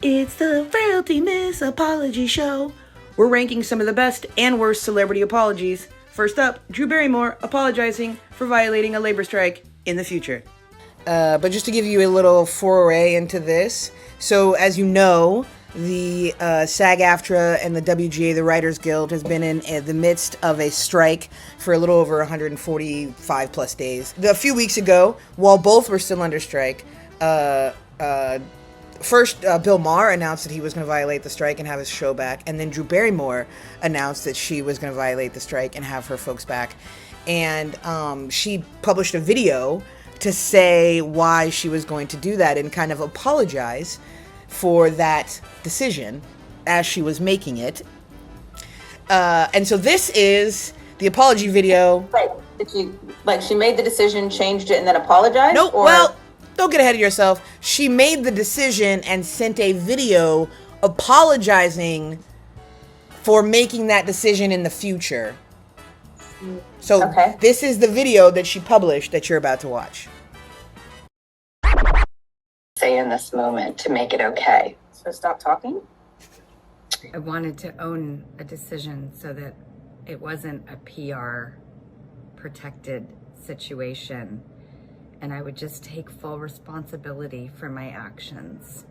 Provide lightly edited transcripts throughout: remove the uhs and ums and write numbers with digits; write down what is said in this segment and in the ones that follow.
It's the Frailty Myths Apology Show. We're ranking some of the best and worst celebrity apologies. First up, Drew Barrymore apologizing for violating a labor strike in the future. But just to give you a little foray into this, so as you know, the SAG-AFTRA and the WGA, the Writers Guild, has been in the midst of a strike for a little over 145 plus days. A few weeks ago, while both were still under strike, first, Bill Maher announced that he was going to violate the strike and have his show back, and then Drew Barrymore announced that she was going to violate the strike and have her folks back. And she published a video to say why she was going to do that and kind of apologize for that decision as she was making it. And so this is the apology video. Right. Did she made the decision, changed it, and then apologized? Nope. Well, don't get ahead of yourself. She made the decision and sent a video apologizing for making that decision in the future. So This is the video that she published that you're about to watch. Say in this moment to make it okay. So stop talking? I wanted to own a decision so that it wasn't a PR protected situation, and I would just take full responsibility for my actions.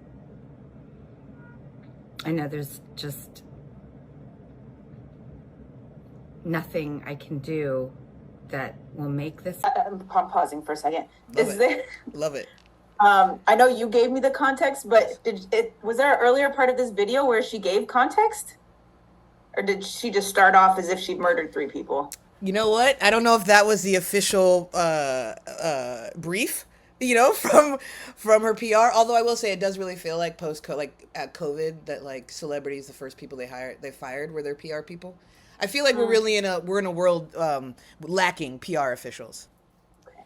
I know there's just nothing I can do that will make this. I'm pausing for a second. Love it. I know you gave me the context, but was there an earlier part of this video where she gave context? Or did she just start off as if she'd murdered 3 people? You know what? I don't know if that was the official brief, from her PR. Although I will say it does really feel like at COVID that like celebrities, the first people they fired were their PR people. I feel like we're in a world lacking PR officials. Okay.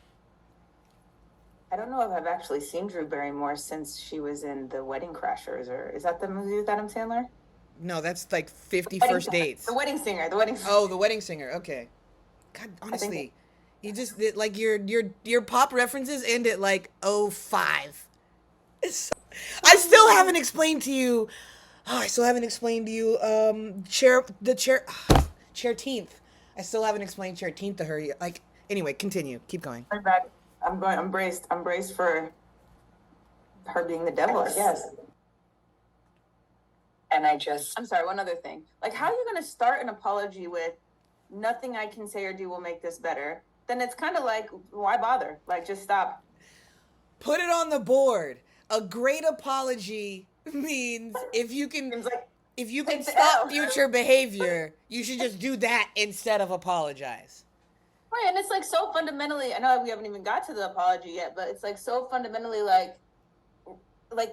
I don't know if I've actually seen Drew Barrymore since she was in The Wedding Crashers, or is that the movie with Adam Sandler? No, that's like 50 First Dates. The Wedding Singer. The Wedding Singer. Oh, The Wedding Singer. Okay. God, honestly, you just like your pop references end at like 05. I still haven't explained to you. Chairteenth. I still haven't explained Chairteenth to her. Like, anyway, continue. Keep going. I'm braced for her being the devil, I guess. And I'm sorry, one other thing. Like, how are you going to start an apology with nothing I can say or do will make this better? Then it's kind of like, why bother? Like, just stop. Put it on the board. A great apology means if you can stop future behavior, you should just do that instead of apologize. Right, and it's like so fundamentally, I know we haven't even got to the apology yet, but it's like so fundamentally like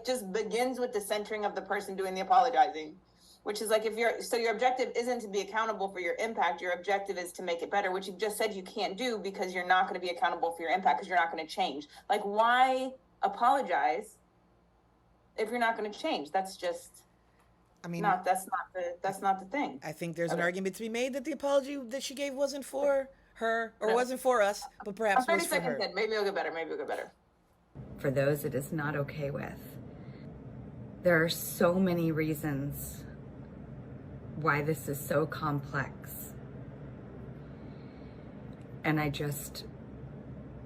just begins with the centering of the person doing the apologizing, which is like your objective isn't to be accountable for your impact. Your objective is to make it better, which you've just said you can't do because you're not going to be accountable for your impact because you're not going to change. Like, why apologize if you're not going to change? That's just, that's not the thing. I think there's an argument to be made that the apology that she gave wasn't for her or wasn't for us, but perhaps was for her. Maybe it'll get better. For those it is not okay with. There are so many reasons why this is so complex. And I just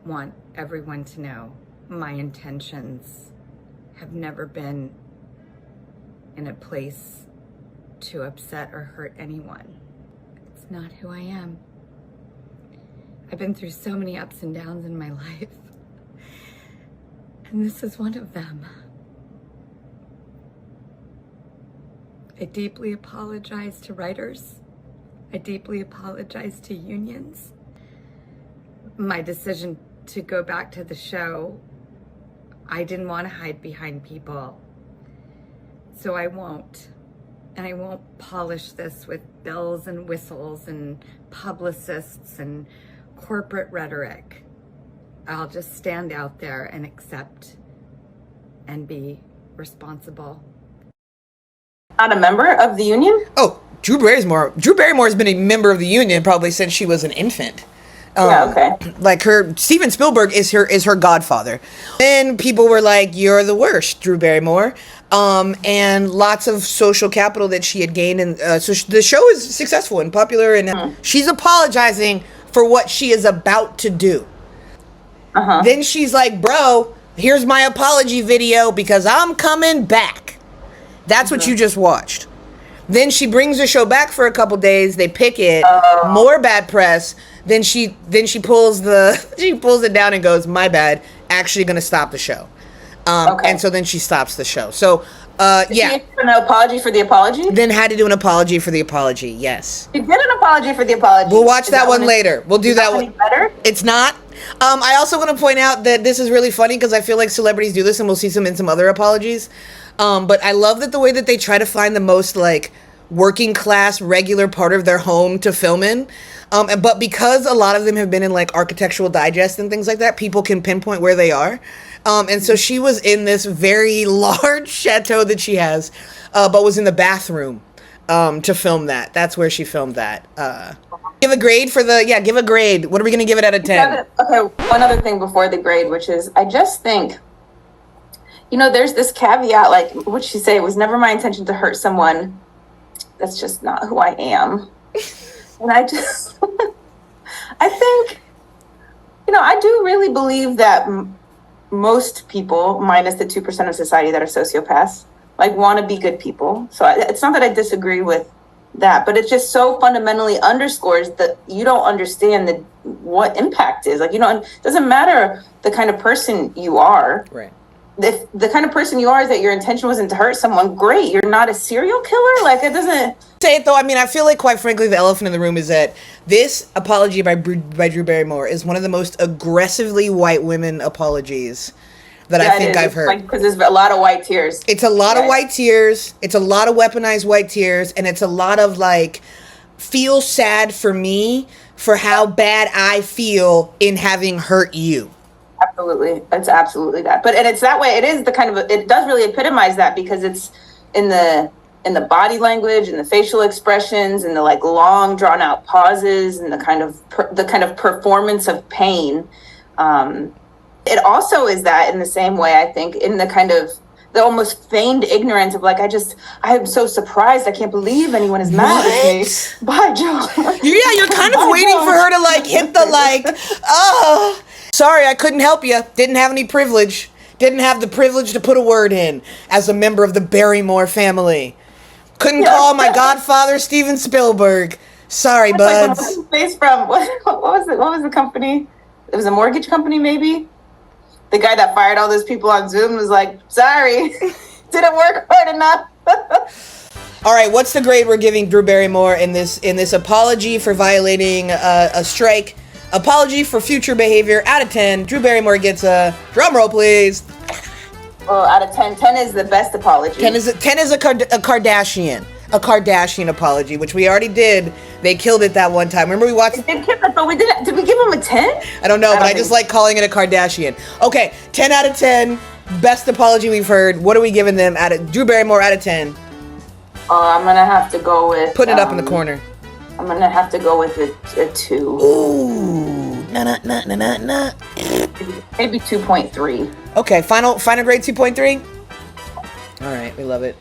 want everyone to know my intentions have never been in a place to upset or hurt anyone. It's not who I am. I've been through so many ups and downs in my life. And this is one of them. I deeply apologize to writers. I deeply apologize to unions. My decision to go back to the show, I didn't want to hide behind people. So I won't. And I won't polish this with bells and whistles and publicists and corporate rhetoric. I'll just stand out there and accept and be responsible. Not a member of the union? Oh, Drew Barrymore has been a member of the union probably since she was an infant. Okay. Like Steven Spielberg is her godfather. Then people were like, "You're the worst, Drew Barrymore," and lots of social capital that she had gained, and so the show is successful and popular, and she's apologizing for what she is about to do. Then she's like, "Bro, here's my apology video because I'm coming back." That's what you just watched. Then she brings the show back for a couple days. They pick it. More bad press. Then she pulls it down and goes, "My bad. Actually going to stop the show." And so then she stops the show. So Did she do an apology for the apology? Then had to do an apology for the apology. Yes. She did an apology for the apology. We'll watch that one later. We'll do that one. Better? It's not. I also want to point out that this is really funny because I feel like celebrities do this, and we'll see some in some other apologies. But I love that the way that they try to find the most like working class regular part of their home to film in. But because a lot of them have been in like Architectural Digest and things like that, people can pinpoint where they are. And so she was in this very large chateau that she has, but was in the bathroom to film that. That's where she filmed that. Give a grade for give a grade. What are we going to give it out of 10? Okay, one other thing before the grade, which is I just think, there's this caveat, like what she say, it was never my intention to hurt someone. That's just not who I am. And I just, I think, I do really believe that most people, minus the 2% of society that are sociopaths, like want to be good people. So it's not that I disagree with that, but it just so fundamentally underscores that you don't understand what impact is. Like, it doesn't matter the kind of person you are. Right. If the kind of person you are is that your intention wasn't to hurt someone, great. You're not a serial killer. Like, it doesn't say it though. I mean, I feel like quite frankly, the elephant in the room is that this apology by Drew Barrymore is one of the most aggressively white women apologies that I think I've heard. Because there's a lot of white tears. It's a lot of white tears. It's a lot of weaponized white tears, and it's a lot of like, feel sad for me for how bad I feel in having hurt you. Absolutely. It's absolutely that. And it's that way. It is the kind of, it does really epitomize that because it's in the body language and the facial expressions and the like long drawn out pauses and the kind of performance of pain. It also is that in the same way, I think, in the kind of the almost feigned ignorance of like, I am so surprised. I can't believe anyone is mad at me. Bye, Joe. Yeah, you're kind of waiting for her to like hit the like, oh, sorry, I couldn't help you. Didn't have any privilege. Didn't have the privilege to put a word in as a member of the Barrymore family. Couldn't call my godfather Steven Spielberg. Sorry, buds. Like, based from what was the company? It was a mortgage company, maybe. The guy that fired all those people on Zoom was like, sorry, didn't work hard enough. All right, what's the grade we're giving Drew Barrymore in this apology for violating a strike? Apology for future behavior out of 10. Drew Barrymore gets a drum roll, please. Well, out of 10, 10 is the best apology. 10 is a Kardashian apology, which we already did. They killed it that one time. Remember we watched? They killed it, but we didn't. Did we give them a 10? I don't know, but I just like calling it a Kardashian. Okay, 10 out of 10. Best apology we've heard. What are we giving them Drew Barrymore out of 10? I'm gonna have to go with. Put it up in the corner. I'm gonna have to go with a 2. Ooh, nah. Maybe 2.3. Okay, final grade 2.3. All right, we love it.